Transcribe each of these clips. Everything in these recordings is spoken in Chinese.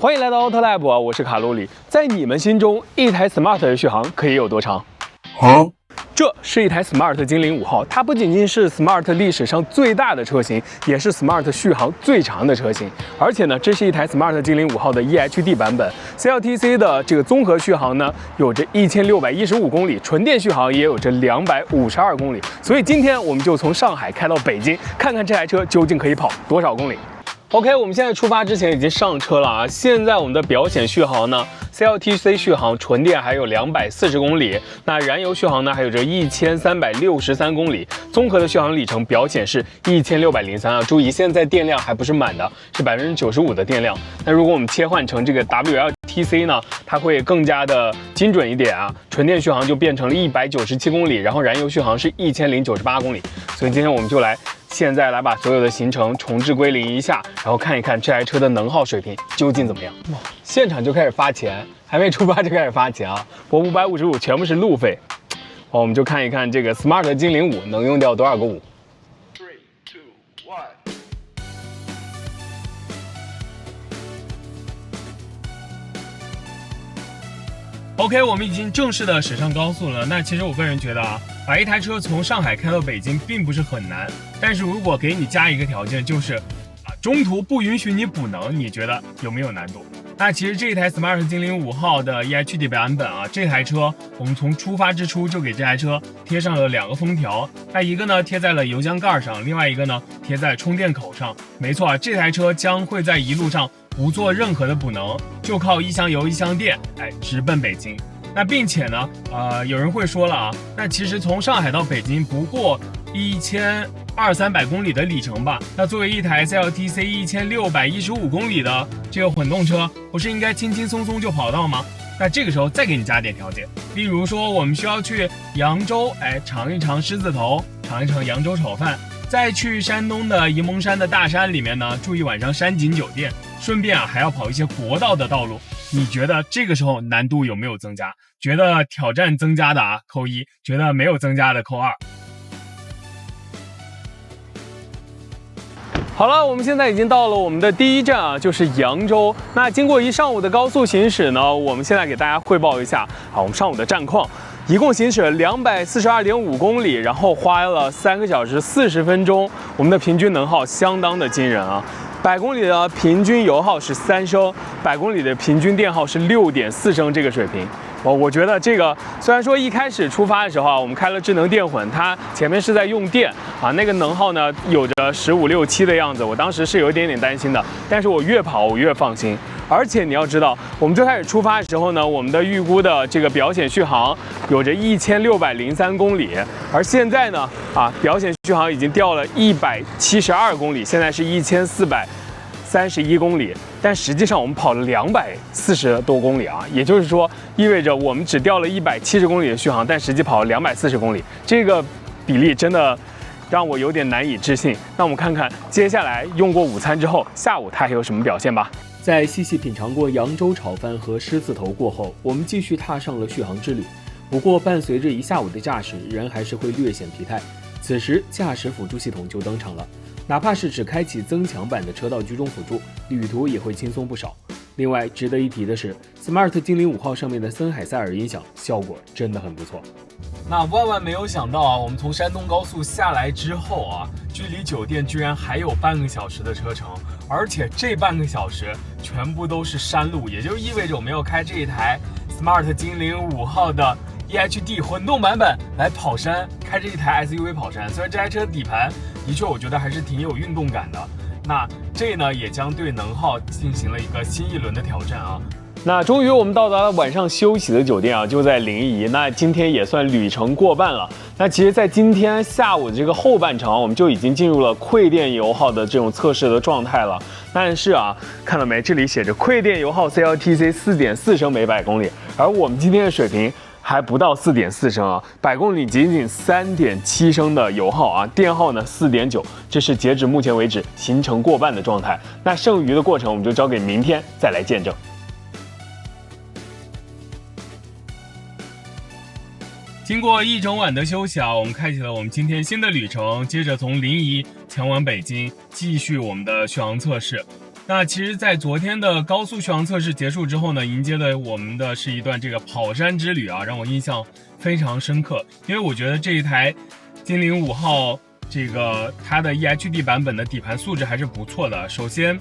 欢迎来到 AutoLab 啊，我是卡路里。在你们心中，一台 Smart 的续航可以有多长？这是一台 Smart 精灵5号，它不仅仅是 Smart 历史上最大的车型，也是 Smart 续航最长的车型。而且呢，这是一台 Smart 精灵5号的 EHD 版本 ，CLTC 的这个综合续航呢，有着1615公里，纯电续航也有着252公里。所以今天我们就从上海开到北京，看看这台车究竟可以跑多少公里。OK， 我们现在出发之前已经上车了啊！现在我们的表显续航呢 ，CLTC 续航纯电还有240公里，那燃油续航呢还有着1363公里，综合的续航里程表显是1603啊！注意，现在电量还不是满的，是95%的电量。那如果我们切换成这个 WLTC 呢，它会更加的精准一点啊！纯电续航就变成了197公里，然后燃油续航是1098公里。所以今天我们就现在来把所有的行程重置归零一下，然后看一看这台车的能耗水平究竟怎么样。哇，现场就开始发钱，还没出发就开始发钱啊！我555全部是路费。好，我们就看一看这个 Smart 精灵5能用掉多少个5。OK， 我们已经正式的驶上高速了。那其实我个人觉得啊，把一台车从上海开到北京并不是很难，但是如果给你加一个条件，就是中途不允许你补能，你觉得有没有难度？那其实这一台 Smart 精灵5号的 EHD 版本啊，这台车我们从出发之初就给这台车贴上了2个封条，那一个呢贴在了油箱盖上，另外一个呢贴在充电口上。没错啊，这台车将会在一路上不做任何的补能，就靠一箱油一箱电，直奔北京。那并且呢，有人会说了啊，那其实从上海到北京不过1200-300公里的里程吧。那作为一台 CLTC 1615公里的这个混动车，不是应该轻轻松松就跑到吗？那这个时候再给你加点条件，例如说我们需要去扬州，尝一尝狮子头，尝一尝扬州炒饭。再去山东的沂蒙山的大山里面呢，住一晚上山景酒店，顺便还要跑一些国道的道路。你觉得这个时候难度有没有增加？觉得挑战增加的扣1，觉得没有增加的扣2。好了，我们现在已经到了我们的第一站啊，就是扬州。那经过一上午的高速行驶呢，我们现在给大家汇报一下我们上午的战况。一共行驶了242.5公里，然后花了3个小时40分钟，我们的平均能耗相当的惊人啊！100公里的平均油耗是3升，100公里的平均电耗是6.4升，这个水平。我觉得这个虽然说一开始出发的时候我们开了智能电混，它前面是在用电那个能耗呢有着15、16、7的样子，我当时是有一点点担心的，但是我越跑我越放心。而且你要知道，我们最开始出发的时候呢，我们的预估的这个表显续航有着1603公里，而现在呢表显续航已经掉了172公里，现在是1431公里，但实际上我们跑了240多公里啊，也就是说意味着我们只掉了170公里的续航，但实际跑了240公里，这个比例真的让我有点难以置信。那我们看看接下来用过午餐之后，下午它还有什么表现吧。在细细品尝过扬州炒饭和狮子头过后，我们继续踏上了续航之旅。不过伴随着一下午的驾驶，人还是会略显疲态。此时驾驶辅助系统就登场了，哪怕是只开启增强版的车道居中辅助，旅途也会轻松不少。另外值得一提的是 ，Smart 精灵5号上面的森海塞尔音响效果真的很不错。那万万没有想到我们从山东高速下来之后距离酒店居然还有半个小时的车程，而且这半个小时全部都是山路，也就意味着我们要开这一台 Smart 精灵5号的 EHD 混动版本来跑山，开着一台 SUV 跑山。虽然这台车底盘的确我觉得还是挺有运动感的，那这呢也将对能耗进行了一个新一轮的挑战啊。那终于我们到达了晚上休息的酒店就在临沂。那今天也算旅程过半了。那其实，在今天下午的这个后半程我们就已经进入了馈电油耗的这种测试的状态了。但是看到没，这里写着馈电油耗 CLTC 4.4升每100公里，而我们今天的水平还不到4.4升100公里仅仅3.7升的油耗电耗呢4.9，这是截止目前为止行程过半的状态。那剩余的过程我们就交给明天再来见证。经过一整晚的休息我们开启了我们今天新的旅程，接着从临沂前往北京，继续我们的续航测试。那其实，在昨天的高速续航测试结束之后呢，迎接了我们的是一段这个跑山之旅啊，让我印象非常深刻。因为我觉得这一台精灵5号这个它的 EHD 版本的底盘素质还是不错的。首先，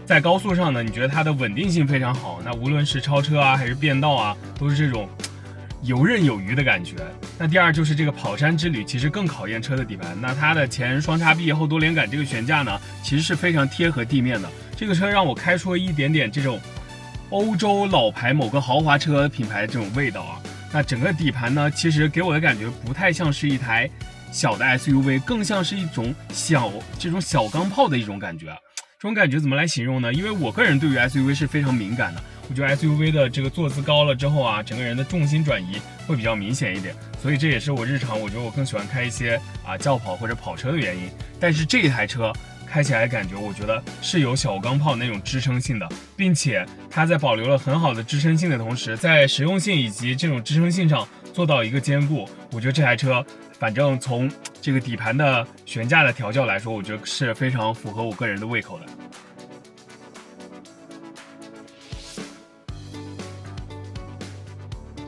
在高速上呢，你觉得它的稳定性非常好，那无论是超车啊还是变道啊，都是这种游刃有余的感觉。那第二就是这个跑山之旅，其实更考验车的底盘。那它的前双叉臂后多连杆这个悬架呢，其实是非常贴合地面的。这个车让我开出了一点点这种欧洲老牌某个豪华车品牌的这种味道啊。那整个底盘呢，其实给我的感觉不太像是一台小的 SUV， 更像是一种小钢炮的一种感觉啊。这种感觉怎么来形容呢？因为我个人对于 SUV 是非常敏感的，我觉得 SUV 的这个坐姿高了之后啊，整个人的重心转移会比较明显一点，所以这也是我日常我觉得我更喜欢开一些轿跑或者跑车的原因。但是这一台车开起来感觉，我觉得是有小钢炮那种支撑性的，并且它在保留了很好的支撑性的同时，在实用性以及这种支撑性上做到一个兼顾。我觉得这台车反正从这个底盘的悬架的调教来说，我觉得是非常符合我个人的胃口的。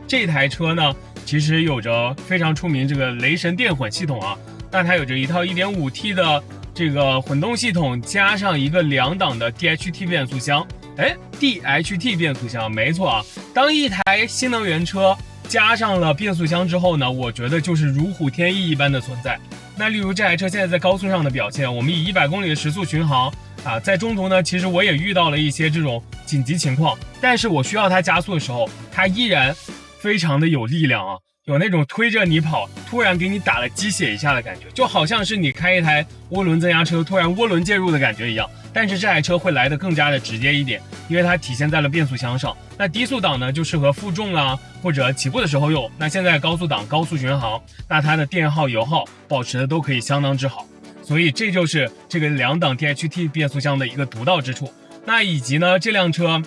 这台车呢，其实有着非常出名这个雷神电混系统啊，那它有着一套 1.5T 的这个混动系统，加上一个2档的 DHT 变速箱。DHT 变速箱，没错啊。当一台新能源车加上了变速箱之后呢，我觉得就是如虎添翼一般的存在。那例如这台车现在在高速上的表现，我们以100公里的时速巡航啊，在中途呢，其实我也遇到了一些这种紧急情况，但是我需要它加速的时候，它依然非常的有力量啊，有那种推着你跑，突然给你打了鸡血一下的感觉，就好像是你开一台涡轮增压车，突然涡轮介入的感觉一样。但是这台车会来得更加的直接一点，因为它体现在了变速箱上。那低速档呢，就适合负重啦，或者起步的时候用。那现在高速档高速巡航，那它的电耗、油耗保持的都可以相当之好。所以这就是这个2档 DHT 变速箱的一个独到之处。那以及呢，这辆车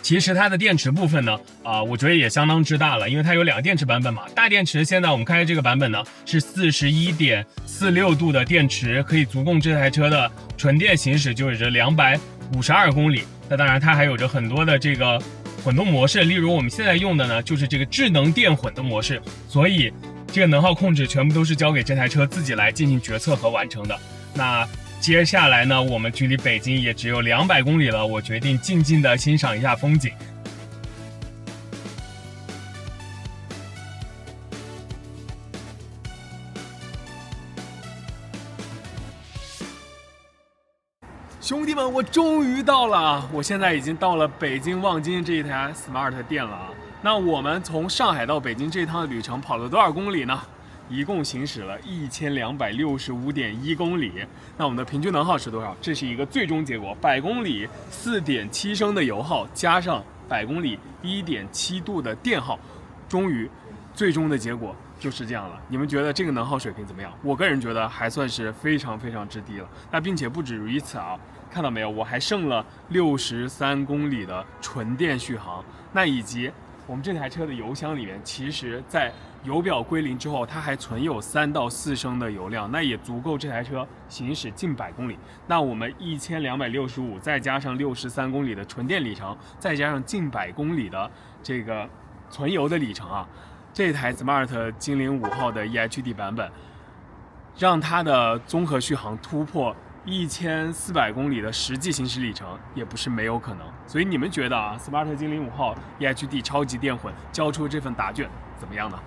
其实它的电池部分呢，我觉得也相当之大了，因为它有2个电池版本嘛。大电池现在我们开的这个版本呢是 41.46 度的电池，可以足供这台车的纯电行驶就有着252公里。那当然它还有着很多的这个混动模式，例如我们现在用的呢就是这个智能电混的模式，所以这个能耗控制全部都是交给这台车自己来进行决策和完成的。那接下来呢，我们距离北京也只有200公里了，我决定静静的欣赏一下风景。兄弟们，我终于到了！我现在已经到了北京望京这一台 Smart 店了啊。那我们从上海到北京这趟旅程跑了多少公里呢？一共行驶了1265.1公里。那我们的平均能耗是多少？这是一个最终结果，100公里4.7升的油耗，加上100公里1.7度的电耗，终于最终的结果就是这样了。你们觉得这个能耗水平怎么样？我个人觉得还算是非常非常之低了。那并且不止于此啊，看到没有，我还剩了63公里的纯电续航。那以及我们这台车的油箱里面，其实在油表归零之后，它还存有3到4升的油量，那也足够这台车行驶近100公里。那我们1265再加上63公里的纯电里程，再加上近100公里的这个存油的里程啊，这台 Smart 精灵5号的 EHD 版本，让它的综合续航突破1400公里的实际行驶里程也不是没有可能。所以你们觉得啊， Smart 精灵5号 EHD 超级电混交出这份答卷怎么样呢？